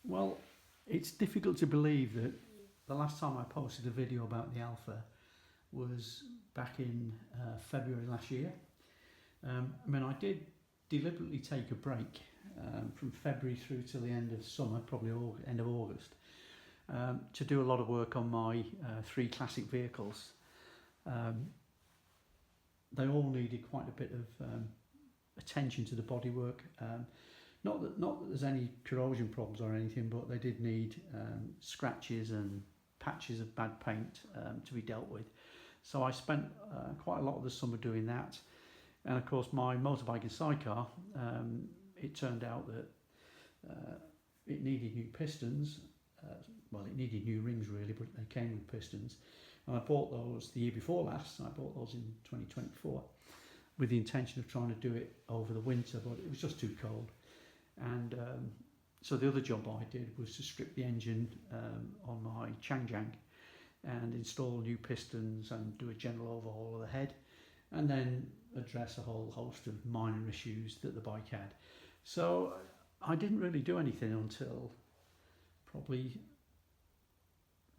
Well, it's difficult to believe that the last time I posted a video about the Alpha was back in February last year. I did deliberately take a break from February through till the end of summer, probably end of August, to do a lot of work on my three classic vehicles. They all needed quite a bit of attention to the bodywork. Not that there's any corrosion problems or anything, but they did need scratches and patches of bad paint to be dealt with. So I spent quite a lot of the summer doing that. And of course my motorbike and sidecar, it turned out that it needed new pistons. It needed new rings really, but they came with pistons. And I bought those the year before last. I bought those in 2024 with the intention of trying to do it over the winter, but it was just too cold. And so the other job I did was to strip the engine on my Changjang and install new pistons and do a general overhaul of the head, and then address a whole host of minor issues that the bike had. So I didn't really do anything until probably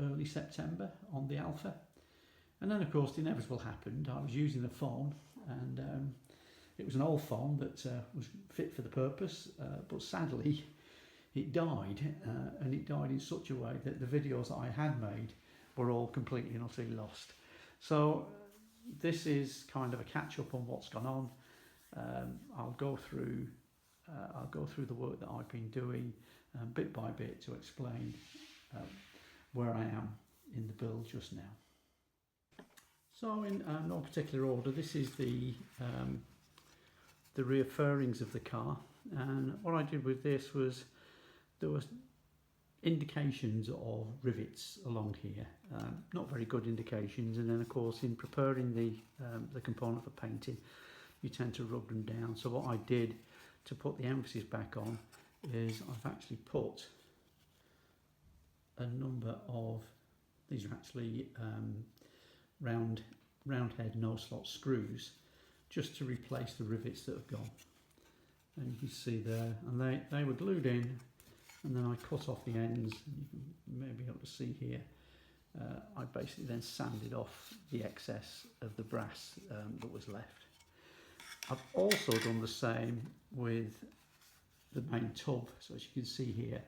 early September on the Alpha. And then of course the inevitable happened. I was using the phone, and it was an old phone that was fit for the purpose, but sadly it died, and it died in such a way that the videos that I had made were all completely and utterly lost. So this is kind of a catch up on what's gone on. I'll go through the work that I've been doing bit by bit to explain where I am in the build just now. So in no particular order, this is the rear fairings of the car, and what I did with this was there was indications of rivets along here, not very good indications, and then of course in preparing the component for painting you tend to rub them down. So what I did to put the emphasis back on is I've actually put a number of, these are actually round head no slot screws, just to replace the rivets that have gone. And you can see there, and they were glued in, and then I cut off the ends. You can maybe be able to see here. I basically then sanded off the excess of the brass that was left. I've also done the same with the main tub. So as you can see here,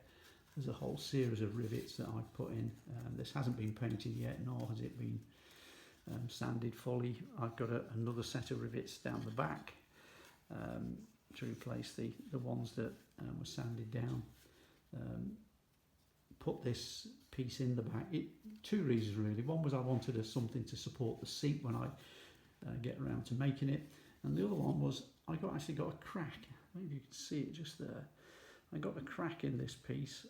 there's a whole series of rivets that I've put in. This hasn't been painted yet, nor has it been sanded fully. I've got another set of rivets down the back to replace the ones that were sanded down. Put this piece in the back. Two reasons really. One was I wanted something to support the seat when I get around to making it, and the other one was I actually got a crack. Maybe you can see it just there. I got a crack in this piece,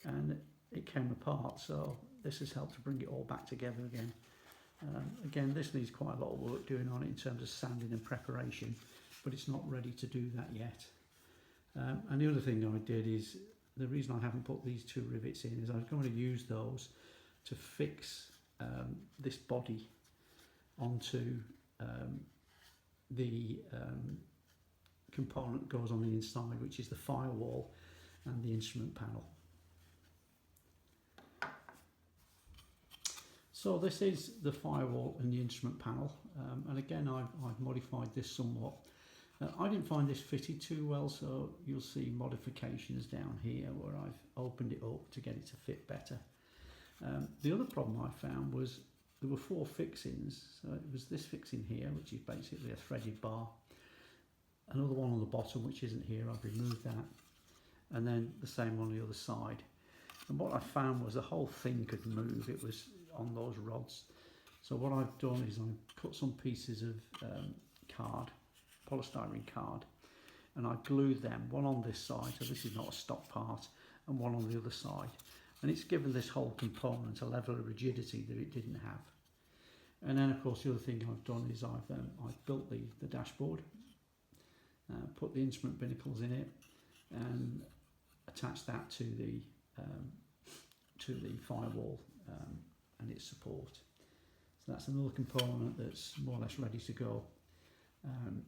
and it came apart. So this has helped to bring it all back together again. Again, this needs quite a lot of work doing on it in terms of sanding and preparation, but it's not ready to do that yet. And the other thing I did is, the reason I haven't put these two rivets in is I was going to use those to fix this body onto the component that goes on the inside, which is the firewall and the instrument panel. So this is the firewall and the instrument panel, and again I've modified this somewhat. I didn't find this fitted too well, so you'll see modifications down here where I've opened it up to get it to fit better. The other problem I found was there were four fixings. So it was this fixing here, which is basically a threaded bar, another one on the bottom which isn't here, I've removed that, and then the same on the other side. And what I found was the whole thing could move. It was on those rods. So what I've done is I've cut some pieces of card, polystyrene card, and I glued them, one on this side, so this is not a stock part, and one on the other side. And it's given this whole component a level of rigidity that it didn't have. And then of course the other thing I've done is I've built the dashboard, put the instrument binnacles in it, and attached that to the firewall and its support. So that's another component that's more or less ready to go and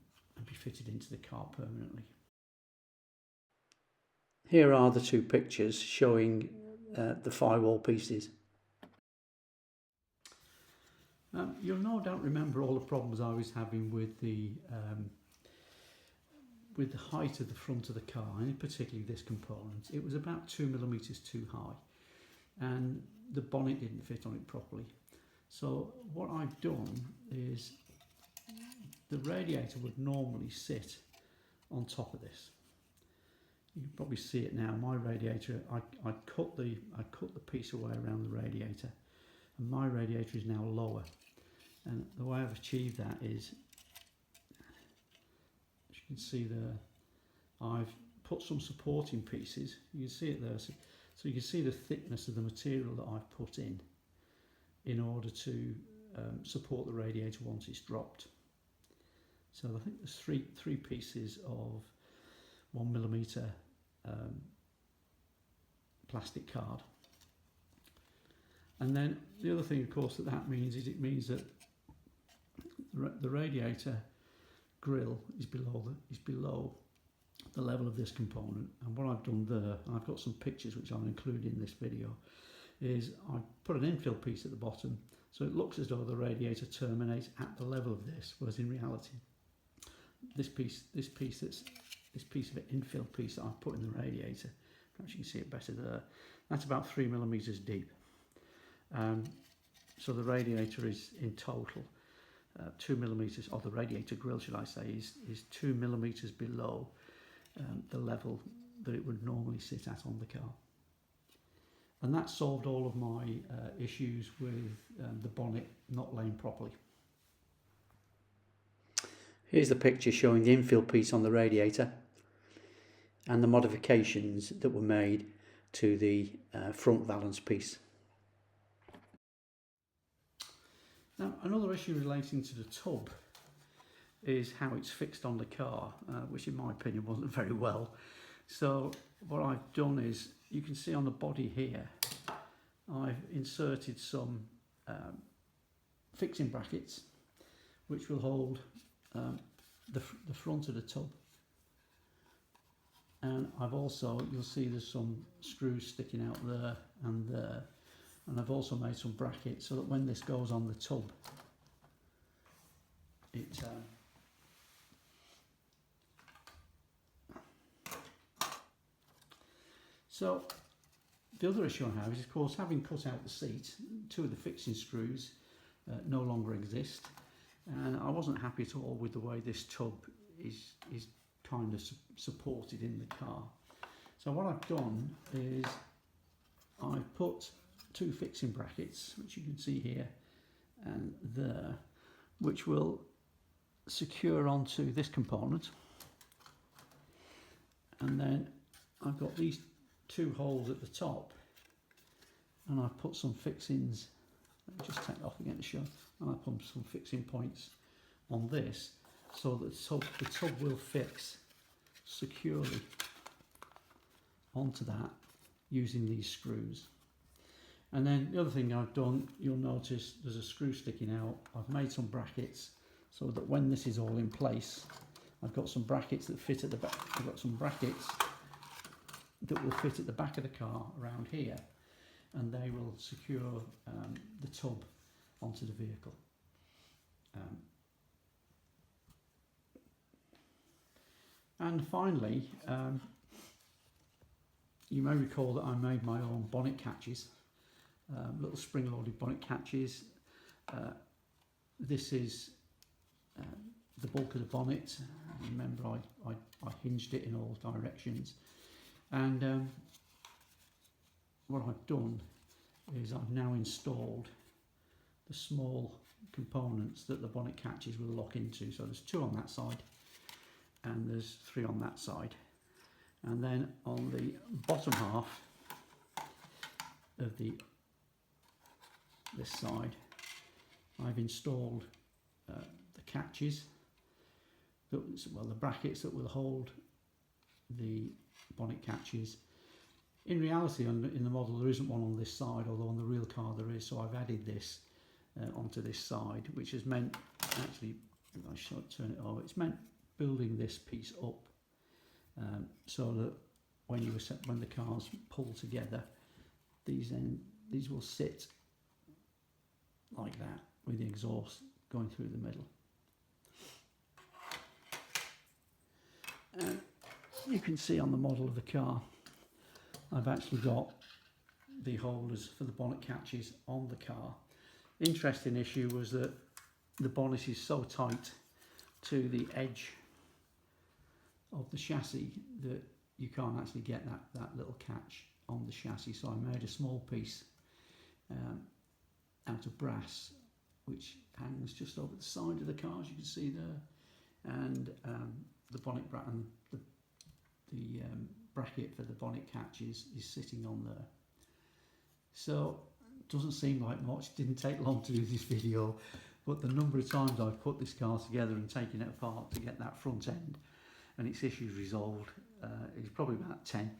be fitted into the car permanently. Here are the two pictures showing the firewall pieces. You'll no doubt remember all the problems I was having with the height of the front of the car, and particularly this component. It was about 2mm too high, and the bonnet didn't fit on it properly. So what I've done is, the radiator would normally sit on top of this. You can probably see it now. My radiator, I cut the piece away around the radiator, and my radiator is now lower. And the way I've achieved that is, as you can see there, I've put some supporting pieces. You can see it there. So you can see the thickness of the material that I've put in order to support the radiator once it's dropped. So I think there's three pieces of 1mm plastic card. And then the other thing, of course, that means is it means that the radiator grill is below the level of this component. And what I've done there, and I've got some pictures which I'll include in this video, is I put an infill piece at the bottom, so it looks as though the radiator terminates at the level of this, whereas in reality, this piece of infill piece that I've put in the radiator, perhaps you can see it better there, that's about 3mm deep. So the radiator is in total 2mm, or the radiator grill should I say, is 2mm below the level that it would normally sit at on the car. And that solved all of my issues with the bonnet not laying properly. Here's the picture showing the infill piece on the radiator and the modifications that were made to the front valance piece. Now, another issue relating to the tub is how it's fixed on the car, which in my opinion wasn't very well. So what I've done is, you can see on the body here, I've inserted some fixing brackets which will hold the front of the tub. And I've also, you'll see there's some screws sticking out there and there. And I've also made some brackets so that when this goes on the tub, it so the other issue I have is, of course, having cut out the seat, two of the fixing screws no longer exist, and I wasn't happy at all with the way this tub is kind of supported in the car. So what I've done is I've put two fixing brackets, which you can see here and there, which will secure onto this component. And then I've got these two holes at the top, and I've put some fixings, let me just take it off again to show, and I've put some fixing points on this so that the tub will fix securely onto that using these screws. And then the other thing I've done, you'll notice there's a screw sticking out. I've made some brackets so that when this is all in place, I've got some brackets that fit at the back. I've got some brackets that will fit at the back of the car around here, and they will secure the tub onto the vehicle. And finally, you may recall that I made my own bonnet catches. Little spring-loaded bonnet catches. This is the bulk of the bonnet. Remember, I hinged it in all directions, and what I've done is I've now installed the small components that the bonnet catches will lock into. So there's two on that side, and there's three on that side, and then on the bottom half of this side, I've installed the catches, the brackets that will hold the bonnet catches. In reality, in the model, there isn't one on this side, although on the real car there is. So I've added this onto this side, which has meant, actually, if I should turn it over, it's meant building this piece up so that when when the cars pull together, these will sit like that with the exhaust going through the middle. And you can see on the model of the car, I've actually got the holders for the bonnet catches on the car. Interesting issue was that the bonnet is so tight to the edge of the chassis that you can't actually get that little catch on the chassis. So I made a small piece out of brass, which hangs just over the side of the car, as you can see there, and the bonnet and the bracket for the bonnet catch is sitting on there. So it doesn't seem like much, didn't take long to do this video, but the number of times I've put this car together and taken it apart to get that front end and its issues resolved is probably about 10.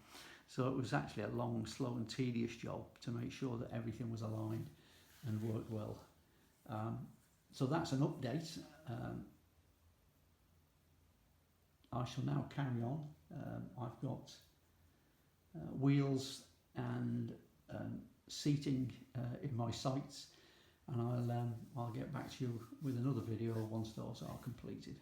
So it was actually a long, slow and tedious job to make sure that everything was aligned and worked well. So that's an update. I shall now carry on. I've got wheels and seating in my sights, and I'll get back to you with another video once those are completed.